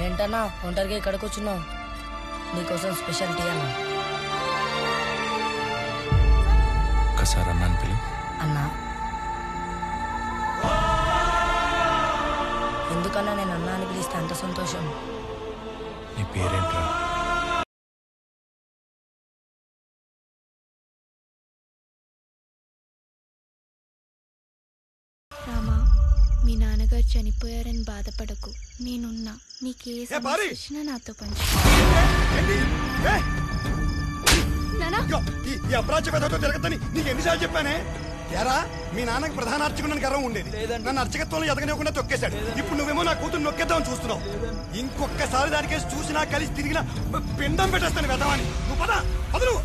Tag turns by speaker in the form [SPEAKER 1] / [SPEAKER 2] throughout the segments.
[SPEAKER 1] ఏంటన్నా ఒంటరిగా ఇక్కడ కూర్చున్నావు? నీకోసం స్పెషల్ టీ అన్నా.
[SPEAKER 2] ఒకసారి అన్నాను పిలు.
[SPEAKER 1] అన్నా ఎందుకన్నా నేను అన్నా అని పిలిస్తే అంత సంతోషం?
[SPEAKER 2] నీ పేరేంట్రా?
[SPEAKER 3] రామా, మీ నాన్నగారు చనిపోయారని బాధపడకు, నేనున్నా. నీకే సమస్య వచ్చినా నాతో పంచు.
[SPEAKER 4] ఈ అప్రాచ్య పెద్దతో తిరగద్దని నీకు ఎన్నిసార్లు చెప్పానే? ఎరా మీ నాన్నకి ప్రధాన అర్చకుని గర్వం ఉండేది, నన్ను అర్చకత్వంలో ఎదగనివ్వకుండా తొక్కేశాడు. ఇప్పుడు నువ్వేమో నా కూతురు నొక్కేద్దామని చూస్తున్నావు. ఇంకొకసారి దానికేసి చూసినా కలిసి తిరిగినా పిండం పెట్టేస్తాను వెదవాని. నువ్వు పద పద, నువ్వు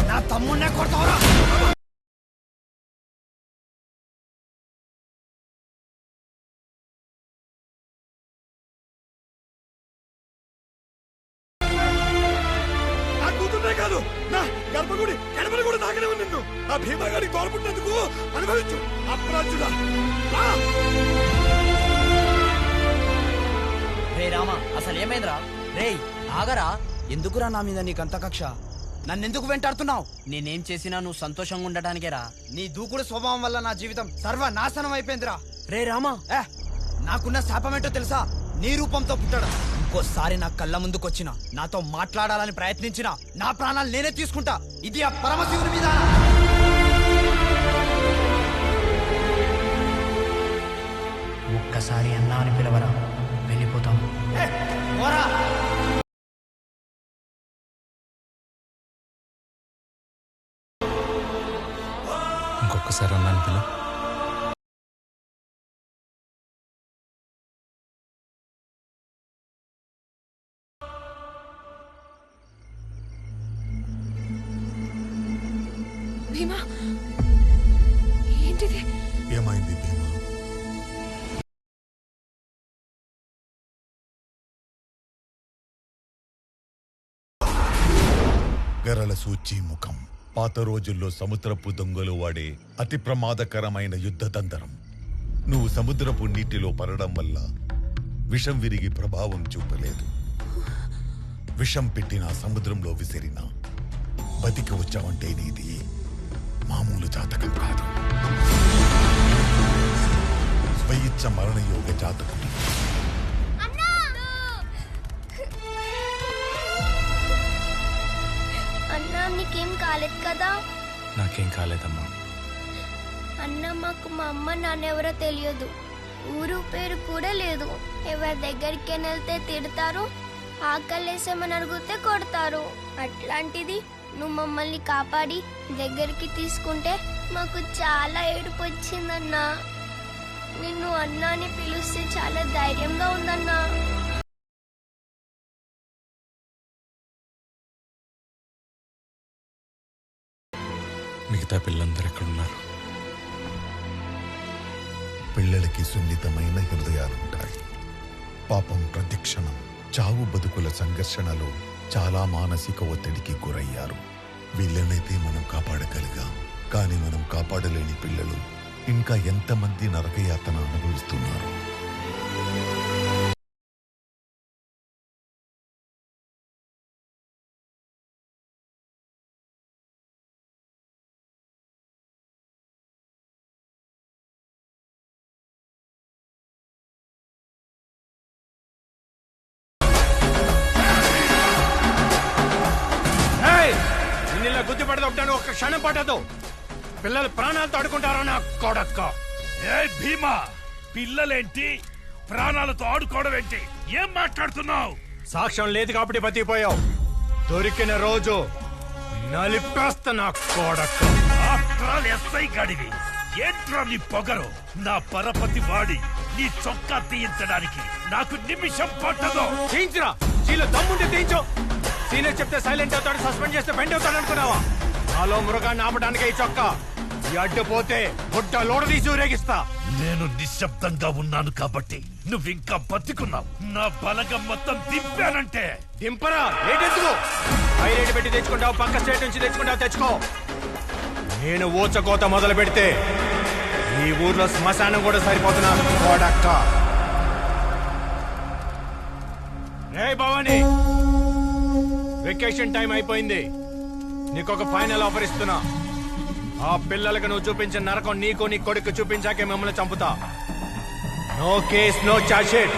[SPEAKER 4] నా తమ్ముడినే కొడతావరా? కాదు, నా గర్భగుడి గడపలు కూడా తాకనే నిన్ను ఆ భీమాగాడికి తోడుకుంటున్నందుకు అనుభవించు. అప్రాచుడా
[SPEAKER 5] రే రామా, అసలు ఏమైందిరా? రే ఆగరా, ఎందుకురా నా మీద నీకంత కక్ష? నన్నెందుకు వెంటాడుతున్నావు? నేనేం చేసినా నువ్వు సంతోషంగా ఉండటానికేరా. నీ దూకుడు స్వభావం వల్ల నా జీవితం సర్వనాశనం అయిపోయిందిరా. రే రామా, నాకున్న శాపమేంటో తెలుసా? నీ రూపంతో పుట్టడం. ఇంకోసారి నా కళ్ళ ముందుకొచ్చిన, నాతో మాట్లాడాలని ప్రయత్నించిన, నా ప్రాణాలు నేనే తీసుకుంటా. ఇది ఆ పరమశివుని మీద.
[SPEAKER 6] ఒక్కసారి అన్నా అని పిలవరా, వెళ్ళిపోతాం.
[SPEAKER 2] ఇంకొకసారి అన్నాను పిలు.
[SPEAKER 3] భీమా, ఏంటిది?
[SPEAKER 4] ఏమైంది భీమా?
[SPEAKER 7] గరళ సూచి ముఖం పాత రోజుల్లో సముద్రపు దొంగలు వాడే అతి ప్రమాదకరమైన యుద్ధతంత్రం. నువ్వు సముద్రపు నీటిలో పడడం వల్ల విషం విరిగి ప్రభావం చూపలేదు. విషం పెట్టిన సముద్రంలో విసిరినా బతికి వచ్చావంటే నీది మామూలు జాతకం కాదు. స్వయిచ్ఛ మరణయోగ జాతకుడి.
[SPEAKER 8] అన్నా, నీకేం కాలేదు కదా?
[SPEAKER 2] నాకేం కాలేదమ్మా.
[SPEAKER 8] అన్న, మాకు మా అమ్మ నాన్నెవరో తెలియదు, ఊరు పేరు కూడా లేదు. ఎవరి దగ్గరికి వెళ్తే తిడతారు, ఆకలేసేమని అడిగితే కొడతారు. అట్లాంటిది నువ్వు మమ్మల్ని కాపాడి దగ్గరికి తీసుకుంటే మాకు చాలా ఏడుపు వచ్చిందన్నా. నిన్ను అన్నా అని పిలిస్తే చాలా ధైర్యంగా ఉందన్నా.
[SPEAKER 2] మిగతా పిల్లలందరూ ఎక్కడున్నారు?
[SPEAKER 7] పిల్లలకి సున్నితమైన హృదయాలుంటాయి. పాపం ప్రతిక్షణం చావు బతుకుల సంఘర్షణలో చాలా మానసిక ఒత్తిడికి గురయ్యారు. వీళ్ళనైతే మనం కాపాడగలిగాం, కానీ మనం కాపాడలేని పిల్లలు ఇంకా ఎంతమంది నరకయాతన అనుభవిస్తున్నారు.
[SPEAKER 4] గుద్ది పడదొట్టాను, ఒక్క క్షణం పట్టదు. పిల్లలు ప్రాణాలతో ఆడుకుంటారా నా కొడక్క?
[SPEAKER 9] ఏ భీమా, పిల్లలేంటి ప్రాణాలతో ఆడుకోవడం ఏంటి? ఏం మాట్లాడుతున్నావు?
[SPEAKER 4] సాక్ష్యం లేదు కాబట్టి బతికిపోయావు. దొరికిన రోజు నలిపేస్తా నా కొడక్క.
[SPEAKER 9] ఆఫ్టర్ ఎస్ఐ గడివి ఏంట్రా నీ పొగరు? నా పరపతి వాడి నీ చొక్కా తీయించడానికి నాకు నిమిషం పట్టదు.
[SPEAKER 4] తీయించరా, చీలో దమ్ముంటే తీయించు. సీనియర్ చెప్తే సైలెంట్ అవుతాడు, సస్పెండ్ చేస్తే బెండ్ అవుతాడు అనుకున్నావా? నాలో మృగాన్ని ఆపడానికి ఈ చొక్కా. ఈ అడ్డుపోతే గుడ్డ లోడ తీసి ఊరేగిస్తా.
[SPEAKER 9] నేను నిశ్శబ్దంగా ఉన్నాను కాబట్టి నువ్వింకా బతికున్నావు. నా బలగం మొత్తం దింపానంటే
[SPEAKER 4] దింపరా. ఏంటెందుకు హైరేట్ పెట్టి తెచ్చుకుంటావు? పక్క స్టేట్ నుంచి తెచ్చుకుంటావు, తెచ్చుకో.
[SPEAKER 2] నేను ఊచకోత మొదలు పెడితే ఈ ఊర్లో శ్మశానం కూడా సరిపోతున్నా కొడక్క. రేయ్ భవాని, వెకేషన్ టైం అయిపోయింది. నీకొక ఫైనల్ ఆఫర్ ఇస్తున్నా. ఆ పిల్లలకు నువ్వు చూపించిన నరకం నీకు నీ కొడుకు చూపించాకే మిమ్మల్ని చంపుతా. No case no charge sheet.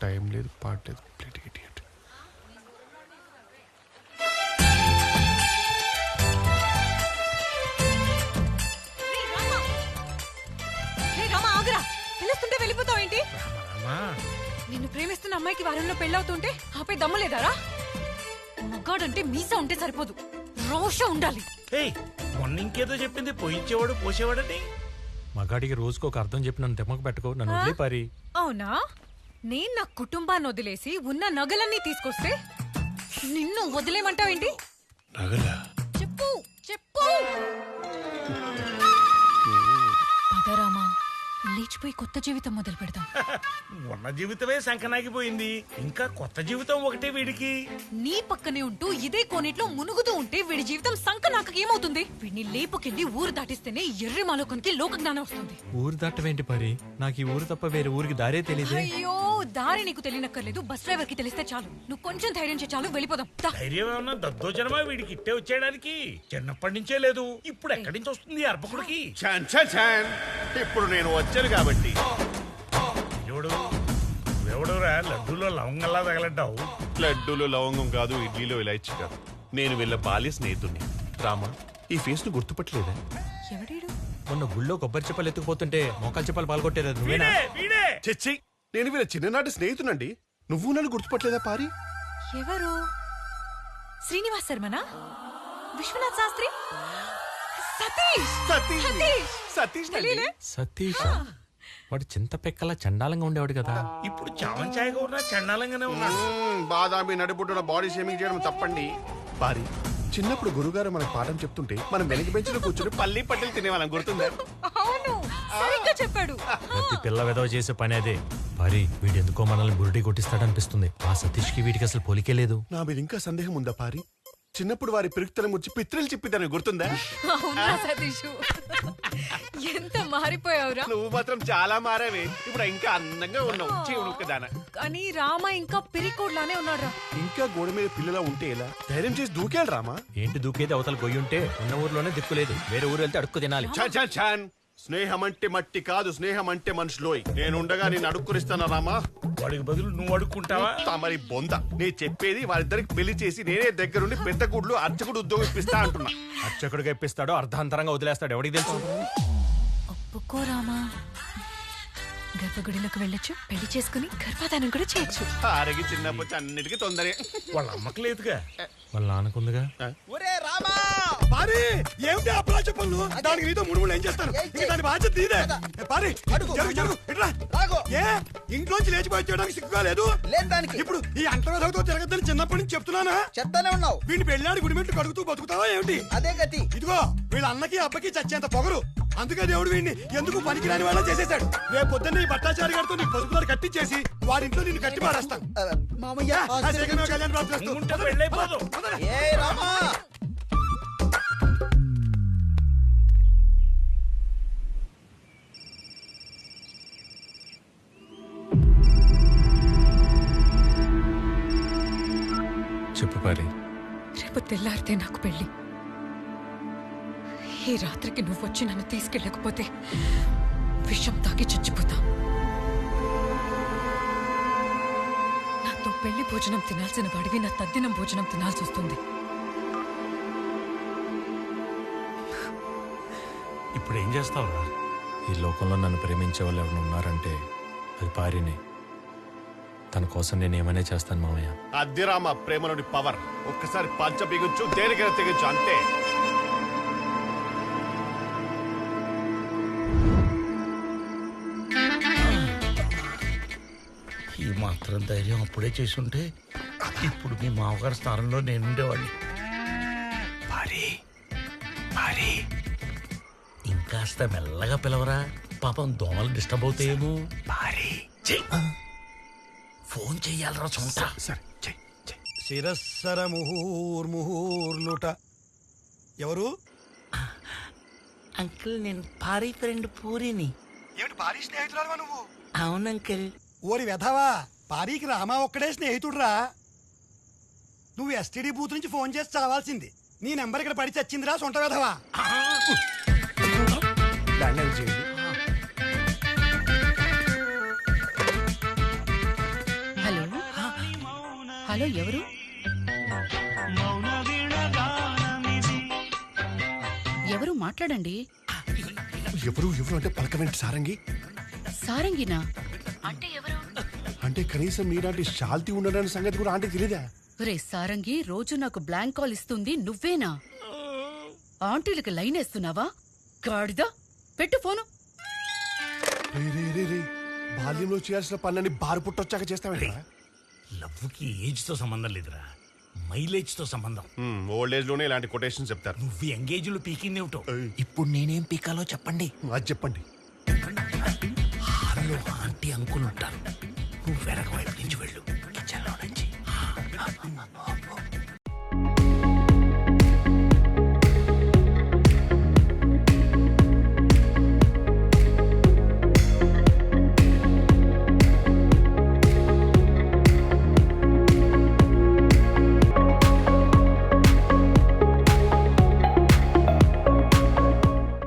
[SPEAKER 2] Time లేదు, పాట లేదు, ప్లేట్ ఇడియట్.
[SPEAKER 10] పిలుస్తుంటే వెళ్ళిపోతావు ఏంటి? నిన్ను ప్రేమిస్తున్న అమ్మాయికి వారంలో పెళ్ళవుతుంటే ఆపై దమ్మలేదారా? మగాడంటే మీసా ఉంటే సరిపోదు, రోషం ఉండాలి.
[SPEAKER 9] మొన్న ఇంకేదో చెప్పింది, పోయించేవాడు పోసేవాడని.
[SPEAKER 2] మగాడికి రోజుకు ఒక అర్థం చెప్పి నన్ను తెమ్మకు పెట్టుకో, నన్ను వదిలే పారి.
[SPEAKER 10] అవునా? నేను నా కుటుంబాన్ని వదిలేసి ఉన్న నగలన్నీ తీసుకొస్తే నిన్ను వదిలేమంటావేంటి?
[SPEAKER 2] నగలా?
[SPEAKER 10] చెప్పు చెప్పు. పదరామా, లేచిపోయి కొత్త జీవితం మొదలు పెడదాం.
[SPEAKER 9] ఉన్న జీవితమే సంకనాగిపోయింది, ఇంకా కొత్త జీవితం ఒకటే వీడికి.
[SPEAKER 10] నీ పక్కనే ఉంటూ ఇదే కోనేట్లో మునుగుతూ ఉంటే వీడి జీవితం సంకనాక ఏమవుతుంది? వీడిని లేపుకెళ్ళి ఊరు దాటిస్తేనే ఎర్రి మాలోకానికి లోక జ్ఞానం వస్తుంది.
[SPEAKER 2] ఊరు దాటవేంటి పరి? నాకు ఈ ఊరు తప్ప వేరే ఊరికి దారే తెలియదు.
[SPEAKER 10] అయ్యో, దారి నీకు తెలియనక్కర్లేదు, బస్ డ్రైవర్ కి తెలిస్తే చాలు. నువ్వు కొంచెం ధైర్యం చే చాలు, వెళ్ళిపోదాం.
[SPEAKER 9] ధైర్యం ఏమన్నా దద్దోజనమా వీడికి ఇట్టే వచ్చేయడానికి? చిన్నప్పటి నుంచే లేదు, ఇప్పుడు ఎక్కడి నుంచి వస్తుంది అర్పకుడికి?
[SPEAKER 11] ఇప్పుడు నేను వచ్చాను కాబట్టి.
[SPEAKER 9] ఎవడురా లడ్డూలో లవంగంలా తగలడ్డావు?
[SPEAKER 11] లడ్డూలో లవంగం కాదు, ఇడ్లీలో ఇలాచి కాదు. నేను వీళ్ళ బాల్య స్నేహితుడిని. రామా, ఈ ఫేస్ ను గుర్తుపట్టలేదా?
[SPEAKER 10] ఎవడీడు?
[SPEAKER 2] మొన్న గుళ్ళో కొబ్బరి చెప్పలు ఎత్తుకుపోతుంటే మోకాలు చెప్పలు పాల్గొట్టేది నువ్వేనా?
[SPEAKER 11] చెచ్చి, నేను వీళ్ళ చిన్ననాటి స్నేహితునండి. నువ్వు నన్ను గుర్తుపట్టలేదా పారి?
[SPEAKER 10] ఎవరు? శ్రీనివాస్ శర్మనా? విశ్వనాథ్ శాస్త్రి? సతీష్?
[SPEAKER 11] సతీష్
[SPEAKER 10] తెలియలే?
[SPEAKER 2] సతీష్ వాడు చింత పెక్కలా చండాలంగా ఉండేవాడు కదా.
[SPEAKER 9] ఇప్పుడు చామంచాయగా ఉన్నా చండాలంగానే ఉన్నాడు.
[SPEAKER 11] బాదామి నడిపుట్టున బాడీ షేమింగ్ చేయడం తప్పండి. పారి, చిన్నప్పుడు గురుగారు మనకు పాఠం చెప్తుంటే మనం వెనక బెంచ్లో కూర్చొని పల్లి పట్టెలు తినేవాళ్ళం, గుర్తుందా?
[SPEAKER 10] అవును, సరిగ్గా చెప్పాడు.
[SPEAKER 2] ప్రతి పిల్ల వెదవ చేసే పని అదే. పరి, వీడు ఎందుకో మనల్ని బురుడి కొట్టిస్తాడనిపిస్తుంది. ఆ సతీష్ కి వీడికి అసలు పోలికే లేదు.
[SPEAKER 11] నా మీద ఇంకా సందేహం ఉందా పారి? చిన్నప్పుడు వారి పిరుక్తల ముచ్చి పిత్రలు చెప్పిద్దాన్ని, గుర్తుందా?
[SPEAKER 10] అవునా సతీష్, ఎంత మారిపోయావురా.
[SPEAKER 11] నువ్వు మాత్రం చాలా మారావే. ఇప్పుడు ఇంకా అందంగా ఉన్నావు, చెవుడుక్కదాన.
[SPEAKER 10] కానీ రామ ఇంకా పిరికోడ్లానే ఉన్నాడు.
[SPEAKER 11] ఇంకా గోడ మీద పిల్లలా ఉంటే ఎలా? ధైర్యం చేసి దూకేయాలి రామా.
[SPEAKER 2] ఏంటి దూకేది? అవతల గొయ్యి ఉంటే ఉన్న ఊర్లోనే దిక్కులేదు, వేరే ఊరు వెళ్తే అడుక్కు తినాలి.
[SPEAKER 11] స్నేహం అంటే మట్టి కాదు, స్నేహం అంటే మనుషులోయ్. నేనుండగా నేను అడుక్కునిస్తానా రామా?
[SPEAKER 9] వాడికి బదులు నువ్వు అడుక్కుంటావా?
[SPEAKER 11] మరి బొంద. నేను చెప్పేది వారిద్దరికి పెళ్లి చేసి నేనే దగ్గరుండి పెద్ద గుడ్లు అర్చకుడు ఉద్యోగం ఇప్పిస్తా అంటున్నా.
[SPEAKER 2] అర్చకుడిగా ఇప్పిస్తాడో అర్ధాంతరంగా వదిలేస్తాడు, ఎవడికి తెలుసు?
[SPEAKER 10] ఒప్పుకో రామా, గర్భగుడిలోకి వెళ్ళొచ్చు, పెళ్లి చేసుకుని గర్భధానం కూడా చేయొచ్చు.
[SPEAKER 11] ఆరగి చిన్నప్పుడు అన్నిటికీ తొందరే.
[SPEAKER 9] వాళ్ళ అమ్మకి లేదుగా,
[SPEAKER 2] వాళ్ళ నాన్నకుందిగా.
[SPEAKER 4] ఏమిటి అప్లా చెప్పను? దానికి నీతో ముడుములు ఏం చేస్తాను? ఇంకా దాని బాధ్యత నీదే. పారి, జరుగు, జరుగు, ఇట్రా. ఏ ఇంట్లోంచి లేచిపోయి చేయడానికి సిగ్గుగా లేదు? ఇప్పుడు ఈ అంటరాతో తిరగద్దని చిన్నప్పటి నుంచి చెప్తున్నానా?
[SPEAKER 5] చెప్తానే ఉన్నావు.
[SPEAKER 4] వీడిని పెళ్ళాడి గుడిమెట్లు కడుగుతూ బతుకుతావా ఏమిటి?
[SPEAKER 5] అదే గతి.
[SPEAKER 4] ఇదిగో వీళ్ళ అన్నకి అబ్బకి చచ్చేంత పొగరు. అందుకే దేవుడు వీడిని ఎందుకు పనికిరాని వాళ్ళ చేసేశాడు. రేపు పొద్దున్న ఈ భట్టాచారి గారితో నీ పసుపుదారు కట్టించేసి వారింట్లో నిన్ను కట్టి మారేస్తాను. కళ్యాణ్
[SPEAKER 2] చెప్పు పారి.
[SPEAKER 10] రేపు తెల్లారితే నాకు పెళ్లి. ఈ రాత్రికి నువ్వు వచ్చి నన్ను తీసుకెళ్ళకపోతే విషం తాగి చచ్చిపోతా. నాతో పెళ్లి భోజనం తినాల్సిన వాడివి నా తద్దినం భోజనం తినాల్సి వస్తుంది.
[SPEAKER 2] ఇప్పుడు ఏం చేస్తావురా? ఈ లోకంలో నన్ను ప్రేమించే వాళ్ళు ఎవరు ఉన్నారంటే అది పారినే. తన కోసం నేను ఏమైనా చేస్తాను మామయ్య.
[SPEAKER 11] అద్దె రామ ప్రేమలోని పవర్. ఒక్కసారి పంచ బిగించు, దేనికైనా తెగించు, అంతే.
[SPEAKER 9] ఈ మాత్రం ధైర్యం అప్పుడే చేసుంటే ఇప్పుడు మీ మామగారి స్థానంలో నేనుండేవాడిని.
[SPEAKER 2] పారి, పారి,
[SPEAKER 9] కాస్త మెల్లగా పిలవరా, పాపం దోమలు డిస్టర్బ్ అవుతాయేమో. భారీ ఫోన్ చెయ్యాలరా చూంటా.
[SPEAKER 11] సరే
[SPEAKER 4] శిరస్సర ముహూర్ముహూర్లుట. ఎవరు?
[SPEAKER 9] అంకుల్, నేను భారీ ఫ్రెండ్ పూరిని.
[SPEAKER 4] ఏమిటి భారీ స్నేహితురాలువా నువ్వు?
[SPEAKER 9] అవును అంకుల్.
[SPEAKER 4] ఓరి వెధవా, పారీకి రామా ఒక్కడే స్నేహితుడురా. నువ్వు ఎస్టీడీ బూత్ నుంచి ఫోన్ చేసి చావాల్సింది. నీ నెంబర్ ఇక్కడ పడి చచ్చిందిరా సొంట వెధవా.
[SPEAKER 11] ల్యాండ్ చేయండి.
[SPEAKER 10] హలో హలో, ఎవరు? ఎవరు మాట్లాడండి.
[SPEAKER 11] ఎవరు అంటే పలకవేంటి సారంగి?
[SPEAKER 10] సారంగినా అంటే ఎవరు?
[SPEAKER 11] అంటే కనీసం మీలాంటి శాల్తీ ఉండడానికి సంగతి కూడా ఆంటీ తెలీదా?
[SPEAKER 10] రే సారంగి, రోజు నాకు బ్లాంక్ కాల్ ఇస్తుంది నువ్వేనా? ఆంటీలకి లైన్ వేస్తున్నావా? గాడిదా, పెట్టు ఫోను.
[SPEAKER 11] రే బాల్యంలో చేయాల్సిన పనులని బారు పుట్టొచ్చాక చేస్తావేంటి?
[SPEAKER 9] లవ్వుకి ఏజ్ తో సంబంధం లేదురా, మైలేజ్ తో సంబంధం.
[SPEAKER 11] ఓల్డ్ ఏజ్ లోనే ఇలాంటి కొటేషన్ చెప్తారు.
[SPEAKER 9] నువ్వు ఎంగేజ్ లో పీకిందేమిటో.
[SPEAKER 6] ఇప్పుడు నేనేం పీకాలో చెప్పండి.
[SPEAKER 11] అది చెప్పండి.
[SPEAKER 9] హాల్లో ఆంటీ అంకుల్ ఉంటారు, నువ్వు వెనక వైపు నుంచి వెళ్ళు.